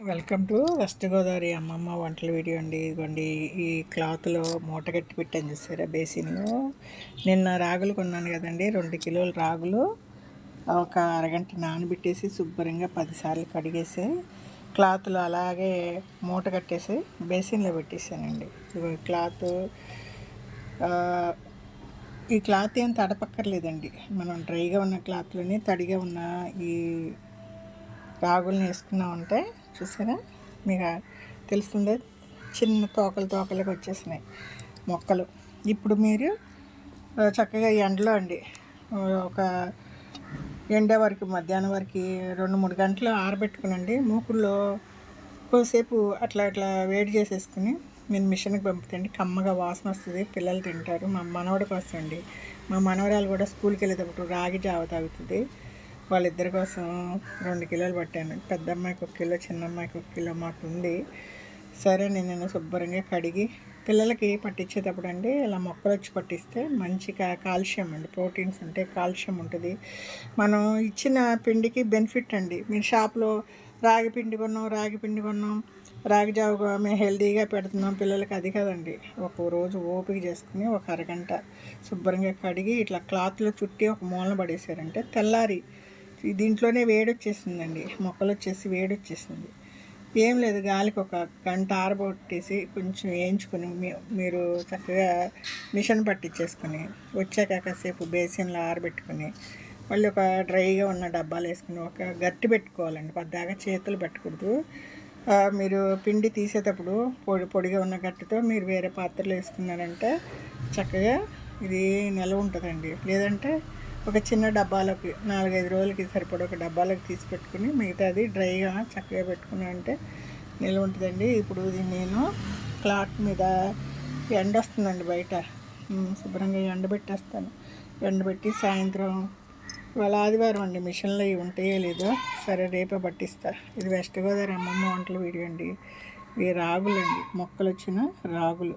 Welcome to west Godavari అమ్మమ్మ వంటల video అండి. ఇదిగోండి ఈ క్లాత్లో మూట కట్టి పెట్టాను చూసారా బేసిన్లో. నిన్న రాగులు కొన్నాను కదండి, 2 కిలోల రాగులు ఒక అరగంట నానబెట్టేసి శుభ్రంగా 10 సార్లు కడిగేసి క్లాత్లో అలాగే మూట కట్టేసి బేసిన్లో పెట్టేసానండి. ఇదిగో ఈ క్లాత్ ఏం తడపక్కర్లేదండి. మనం డ్రైగా ఉన్న క్లాత్లోని తడిగా ఉన్న ఈ రాగుల్ని వేసుకున్నామంటే చూసారా, మీకు తెలుస్తుంది, చిన్న తోకలుగా వచ్చేసినాయి మొక్కలు. ఇప్పుడు మీరు చక్కగా ఎండలో అండి ఒక ఎండే వరకు మధ్యాహ్నం వరకు 2-3 గంటలు ఆరబెట్టుకునండి. మూకుల్లో కొద్దిసేపు అట్లా వేడి చేసేసుకుని నేను మిషన్కి పంపుతండి. కమ్మగా వాసన వస్తుంది, పిల్లలు తింటారు. మా మనవడికి వస్తుంది, మా మనవరాలు కూడా స్కూల్కి వెళ్ళేటప్పుడు రాగి జావ తాగుతుంది. వాళ్ళిద్దరి కోసం 2 కిలోలు పట్టాను. పెద్ద అమ్మాయికి 1 కిలో, చిన్న అమ్మాయికి 1 కిలో మాకు ఉంది. సరే నేను శుభ్రంగా కడిగి పిల్లలకి పట్టించేటప్పుడు అండి ఇలా మొక్కలు వచ్చి పట్టిస్తే మంచిగా కాల్షియం అండి, ప్రోటీన్స్ ఉంటాయి, కాల్షియం ఉంటుంది. మనం ఇచ్చిన పిండికి బెనిఫిట్ అండి. మీరు షాప్లో రాగి పిండి కొన్నాం రాగి జావ మేము హెల్తీగా పెడుతున్నాం పిల్లలకి, అది కదండి. ఒక రోజు ఓపిక చేసుకుని ఒక అరగంట శుభ్రంగా కడిగి ఇట్లా క్లాత్లో చుట్టి ఒక మూలన పడేసారంటే తెల్లారి దీంట్లోనే వేడి వచ్చేసిందండి, మొక్కలు వచ్చేసి వేడి వచ్చేసింది. ఏం లేదు, గాలికి ఒక గంట ఆరబొట్టేసి కొంచెం వేయించుకొని మీరు చక్కగా మిషన్ పట్టించేసుకొని వచ్చాక కాసేపు బేసిన్లో ఆరబెట్టుకుని మళ్ళీ ఒక డ్రైగా ఉన్న డబ్బాలు వేసుకుని ఒక గట్టి పెట్టుకోవాలండి. పద్దాగా చేతులు పెట్టకూడదు. మీరు పిండి తీసేటప్పుడు పొడిగా ఉన్న గట్టితో మీరు వేరే పాత్రలు వేసుకున్నారంటే చక్కగా ఇది నిల్వ ఉంటుందండి. లేదంటే ఒక చిన్న డబ్బాలోకి 4-5 రోజులకి సరిపడ ఒక డబ్బాలోకి తీసి పెట్టుకుని మిగతాది డ్రైగా చక్కగా పెట్టుకున్నామంటే నిల్వ ఉంటుందండి. ఇప్పుడు నేను క్లాత్ మీద ఎండ వస్తుందండి బయట, శుభ్రంగా ఎండబెట్టేస్తాను. ఎండబెట్టి సాయంత్రం ఇవాళ ఆదివారం అండి, మిషన్లో ఇవి ఉంటాయో లేదో, సరే రేపే పట్టిస్తా. ఇది వెస్ట్ గోదావరి అమ్మమ్మ వంటల వీడియో అండి. ఇవి రాగులు అండి, మొక్కలు వచ్చిన రాగులు.